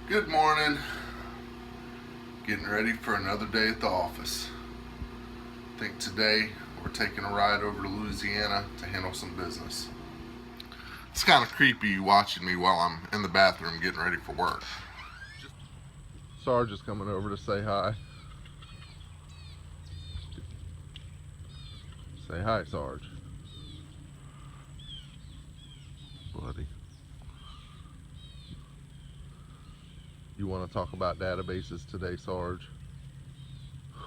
Good morning. Getting ready for another day at the office. I think today we're taking a ride over to Louisiana to handle some business. It's kind of creepy watching me while I'm in the bathroom getting ready for work. Sarge is coming over to say hi. Say hi, Sarge. Buddy. You want to talk about databases today, Sarge?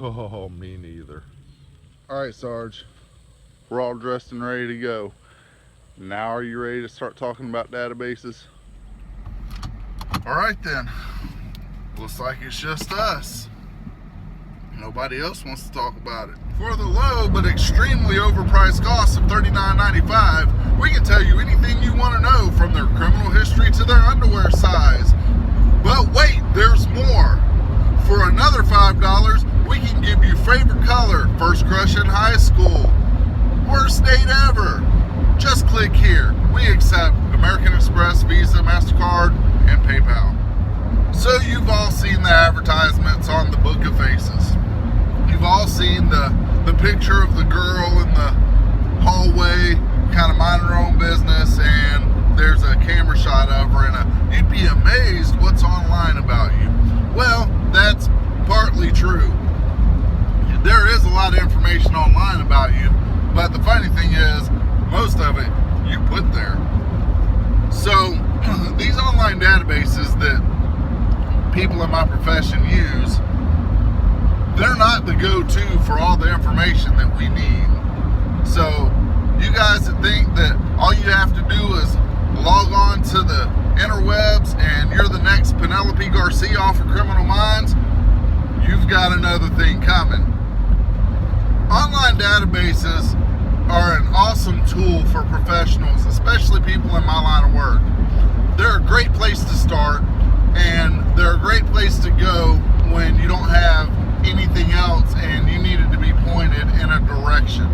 Oh, me neither. Alright, Sarge. We're all dressed and ready to go. Now are you ready to start talking about databases? Alright then. Looks like it's just us. Nobody else wants to talk about it. For the low but extremely overpriced cost of $39.95, we can tell you anything you want to know, from their criminal history to their underwear size. But wait, there's more. For another $5, we can give you favorite color, first crush in high school, worst date ever. Just click here. We accept American Express, Visa, MasterCard, and PayPal. So you've all seen the advertisements on the Book of Faces. You've all seen the picture of the girl in the hallway, kind of minding her own business, and there's a camera shot of her, and you'd be amazed what's online about you. Well, that's partly true. There is a lot of information online about you, but the funny thing is, most of it you put there. So these online databases that people in my profession use, they're not the go-to for all the information that we need. So you guys that think that all you have to do is log on to the interwebs and you're the next Penelope Garcia off of Criminal Minds, you've got another thing coming. Online databases are an awesome tool for professionals, especially people in my line of work. They're a great place to start, and they're a great place to go when you don't have anything else and you needed to be pointed in a direction.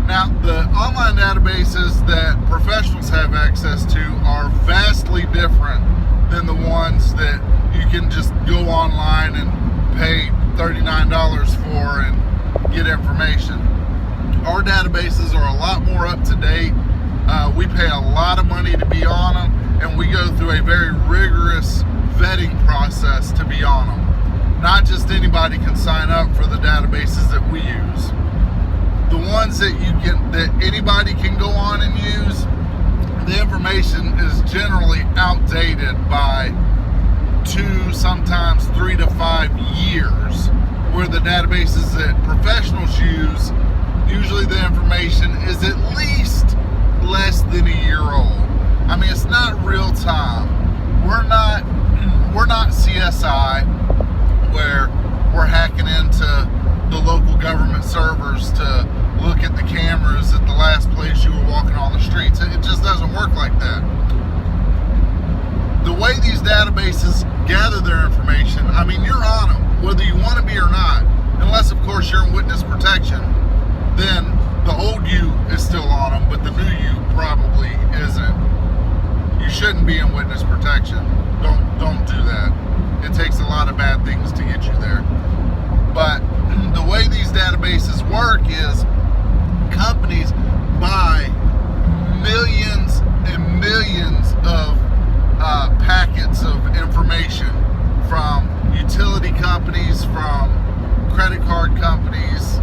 Now, the online databases that professionals have access to are vastly different than the ones that you can just go online and pay $39 for and get information. Our databases are a lot more up to date. We pay a lot of money to be on them, and we go through a very rigorous vetting process to be on them. Not just anybody can sign up for the databases that we use. The ones that anybody can go on and use, the information is generally outdated by 2, sometimes 3 to 5 years, where the databases that professionals use, usually the information is at least less than a year old. I mean, it's not real time. We're not CSI, where we're hacking into the local government servers to look at the cameras at the last place you were walking on the streets. It just doesn't work like that. The way these databases gather their information, I mean, you're on them, whether you want to be or not, unless, of course, you're in witness protection. Then the old you is still on them, but the new you probably isn't. You shouldn't be in witness protection. Don't do that. It takes a lot of bad things to get you there. But the way these databases work is companies buy millions and millions of packets of information from utility companies, from credit card companies.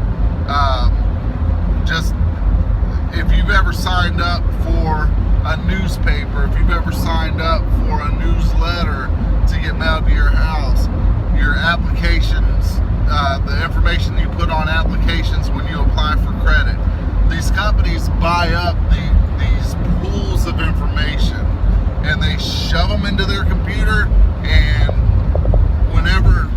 Just if you've ever signed up for a newspaper, if you've ever signed up for a newsletter to get mailed to your house, your applications, the information you put on applications when you apply for credit, these companies buy up these pools of information and they shove them into their computer, and whenever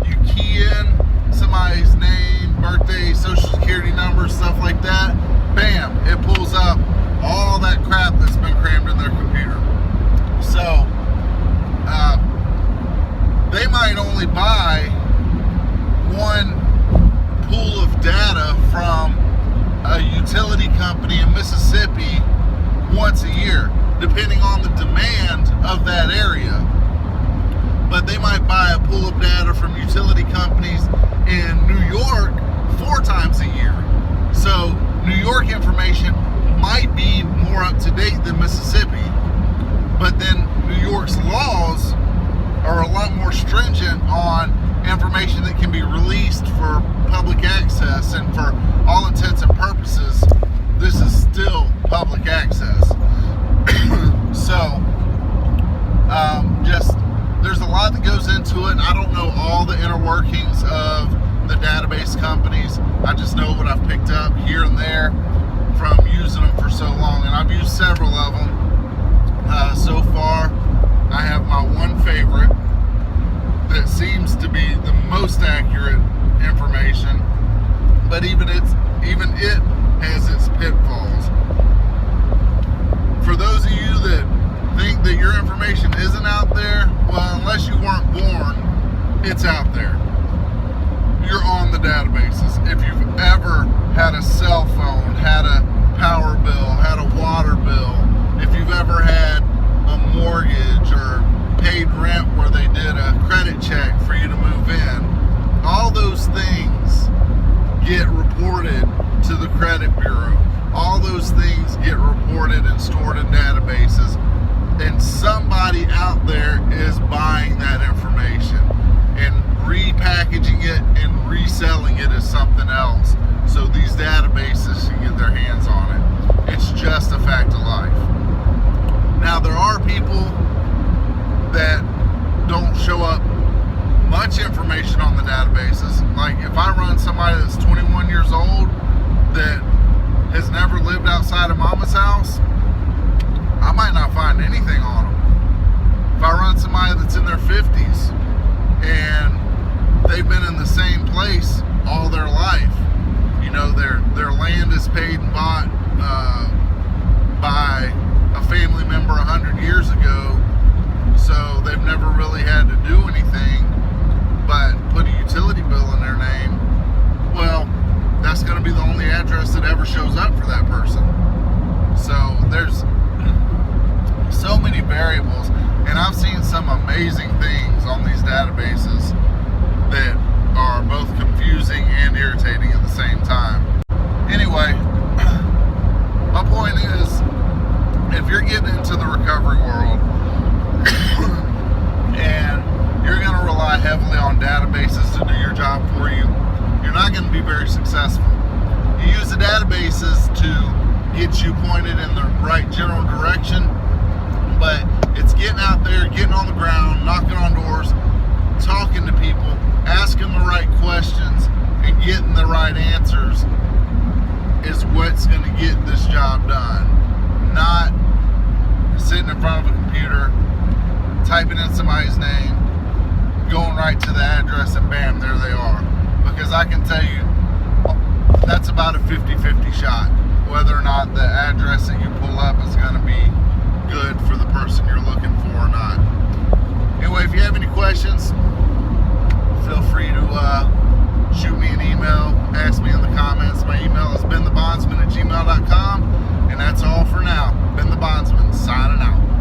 you key in somebody's name, birthday, social security number, stuff like that, bam, it pulls up all that crap that's been crammed in their computer. So they might only buy one pool of data from a utility company in Mississippi once a year, depending on the demand of that area. but they might buy a pool of data from utility companies in New York 4 times a year. So New York information might be more up to date than Mississippi, but then New York's laws are a lot more stringent on information that can be released for public access, and for all intents and purposes, this is still public access. So, just there's a lot that goes into it. I don't know all the inner workings of the database companies. I just know what I've picked up here and there from using them for so long, and I've used several of them. So far, I have my one favorite that seems to be the most accurate information, but even it has its pitfalls. For those of you that think that your information isn't out there, well, unless you weren't born, it's out there. You're on the databases. If you've ever had a cell phone, had a power bill, had a water bill, if you've ever had a mortgage or paid rent where they did a credit check for you to move in, all those things get reported to the credit bureau. All those things get reported and stored in databases, and somebody out there is buying that information and repackaging it and reselling it as something else, so these databases can get their hands on it. It's just a fact of life. Now, there are people that don't show up much information on the databases. Like, if I run somebody that's 21 years old that has never lived outside of mama's house, I might not find anything on them. If I run somebody that's in their 50s and they've been in the same place all their life, you know, their land is paid and bought by a family member 100 years ago, so they've never really had to do anything but put a utility bill in their name, well, that's going to be the only address that ever shows up for that person. So there's so many variables, and I've seen some amazing things on these databases that are both confusing and irritating at the same time. Anyway, my point is, if you're getting into the recovery world and you're going to rely heavily on databases to do your job for you, you're not going to be very successful. You use the databases to get you pointed in the right general direction, but it's getting out there, getting on the ground, knocking on doors, talking to people, asking the right questions, and getting the right answers is what's going to get this job done. Not sitting in front of a computer, typing in somebody's name, going right to the address, and bam, there they are. Because I can tell you, that's about a 50-50 shot, whether or not the address that you pull up is going to be good for the person you're looking for or not. Anyway, if you have any questions, feel free to shoot me an email, ask me in the comments. My email is benthebondsman@gmail.com, and that's all for now. Ben the Bondsman, signing out.